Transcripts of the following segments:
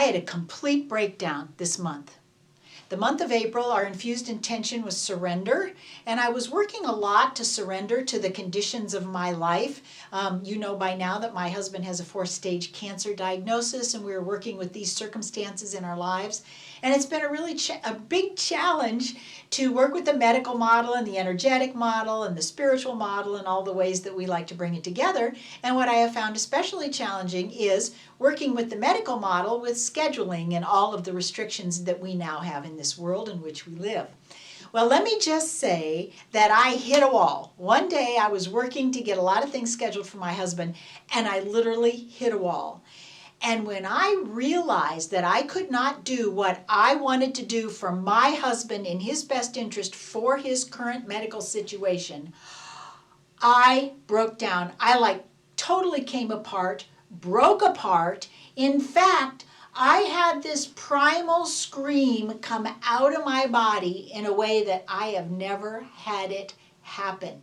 had a complete breakdown this month. The month of April, our infused intention was surrender, and I was working a lot to surrender to the conditions of my life. You know by now that my husband has a 4th-stage cancer diagnosis, and we were working with these circumstances in our lives. And it's been a really a big challenge to work with the medical model and the energetic model and the spiritual model and all the ways that we like to bring it together. And what I have found especially challenging is working with the medical model with scheduling and all of the restrictions that we now have in this world in which we live. Well, let me just say that I hit a wall. One day I was working to get a lot of things scheduled for my husband, and I literally hit a wall. And when I realized that I could not do what I wanted to do for my husband in his best interest for his current medical situation, I broke down. I totally came apart, broke apart. In fact, I had this primal scream come out of my body in a way that I have never had it happen.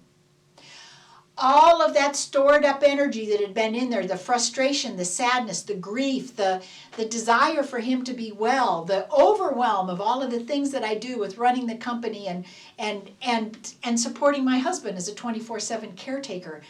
All of that stored up energy that had been in there, the frustration, the sadness, the grief, the desire for him to be well, the overwhelm of all of the things that I do with running the company and supporting my husband as a 24/7 caretaker.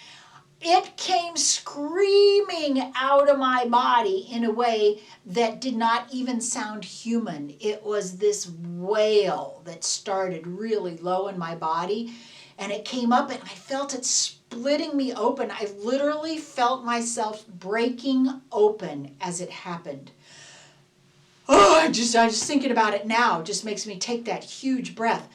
It came screaming out of my body in a way that did not even sound human. It was this wail that started really low in my body, and it came up and I felt it splitting me open. I literally felt myself breaking open as it happened. Oh, just thinking about it now just makes me take that huge breath.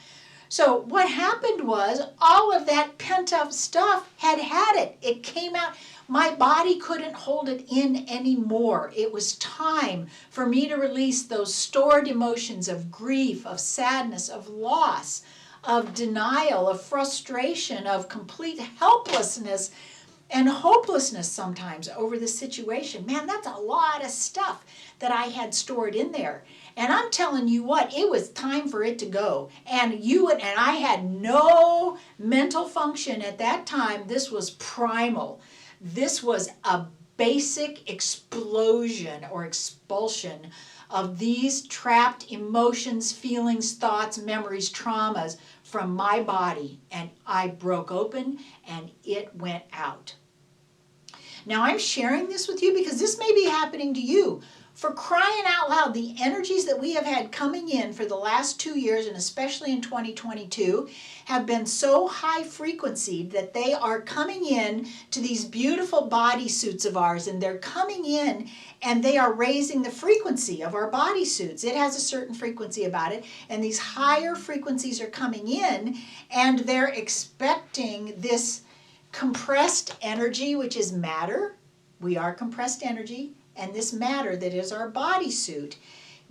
So what happened was all of that pent-up stuff had it. It came out. My body couldn't hold it in anymore. It was time for me to release those stored emotions of grief, of sadness, of loss, of denial, of frustration, of complete helplessness and hopelessness sometimes over the situation. Man, that's a lot of stuff that I had stored in there. And I'm telling you what, it was time for it to go. And I had no mental function at that time. This was primal. This was a basic explosion or expulsion of these trapped emotions, feelings, thoughts, memories, traumas from my body. And I broke open and it went out. Now I'm sharing this with you because this may be happening to you. For crying out loud, the energies that we have had coming in for the last 2 years, and especially in 2022, have been so high frequency that they are coming in to these beautiful bodysuits of ours, and they're coming in and they are raising the frequency of our bodysuits. It has a certain frequency about it, and these higher frequencies are coming in, and they're expecting this compressed energy, which is matter. We are compressed energy. And this matter that is our bodysuit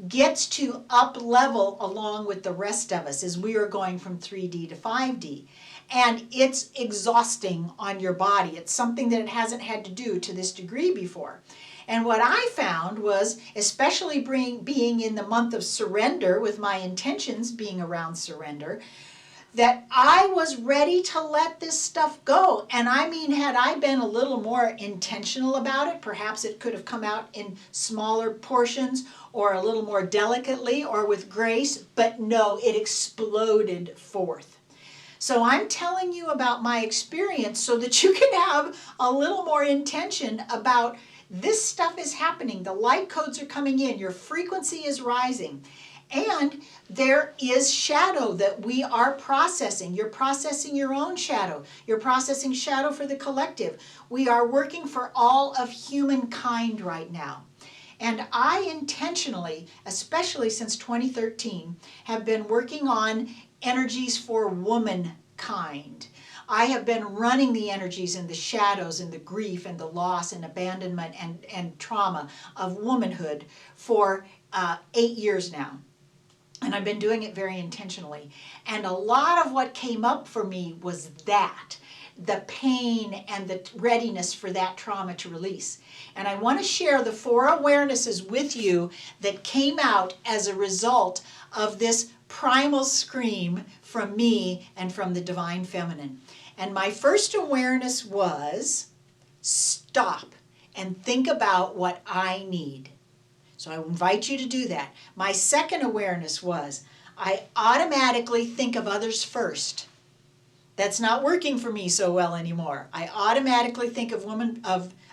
gets to up level along with the rest of us as we are going from 3D to 5D. And it's exhausting on your body. It's something that it hasn't had to do to this degree before. And what I found was, especially being in the month of surrender, with my intentions being around surrender, that I was ready to let this stuff go. And I mean, had I been a little more intentional about it, perhaps it could have come out in smaller portions or a little more delicately or with grace, but no, it exploded forth. So I'm telling you about my experience so that you can have a little more intention about this stuff is happening. The light codes are coming in. Your frequency is rising. And there is shadow that we are processing. You're processing your own shadow. You're processing shadow for the collective. We are working for all of humankind right now. And I intentionally, especially since 2013, have been working on energies for womankind. I have been running the energies and the shadows and the grief and the loss and abandonment and trauma of womanhood for 8 years now. And I've been doing it very intentionally. And a lot of what came up for me was that, the pain and the readiness for that trauma to release. And I want to share the 4 awarenesses with you that came out as a result of this primal scream from me and from the Divine Feminine. And my first awareness was stop and think about what I need. So I invite you to do that. My second awareness was I automatically think of others first. That's not working for me so well anymore. I automatically think of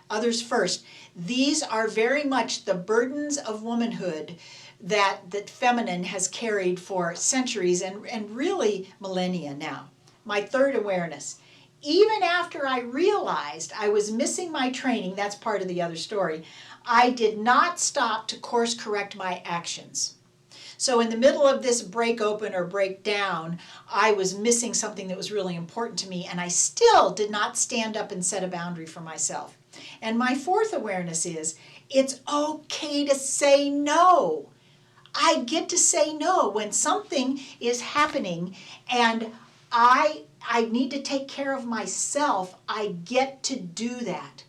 others first. These are very much the burdens of womanhood that feminine has carried for centuries and really millennia now. My third awareness. Even after I realized I was missing my training, that's part of the other story, I did not stop to course correct my actions. So in the middle of this break open or break down, I was missing something that was really important to me, and I still did not stand up and set a boundary for myself. And my fourth awareness is, it's okay to say no. I get to say no when something is happening and I need to take care of myself. I get to do that.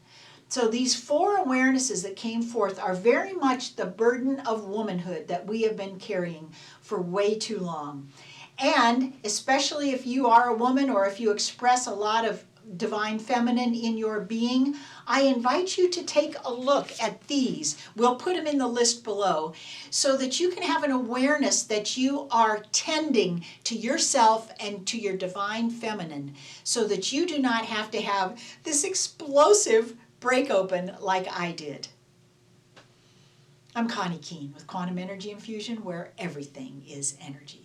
So these four awarenesses that came forth are very much the burden of womanhood that we have been carrying for way too long. And especially if you are a woman or if you express a lot of divine feminine in your being, I invite you to take a look at these. We'll put them in the list below so that you can have an awareness that you are tending to yourself and to your divine feminine so that you do not have to have this explosive break open like I did. I'm Connie Keene with Quantum Energy Infusion, where everything is energy.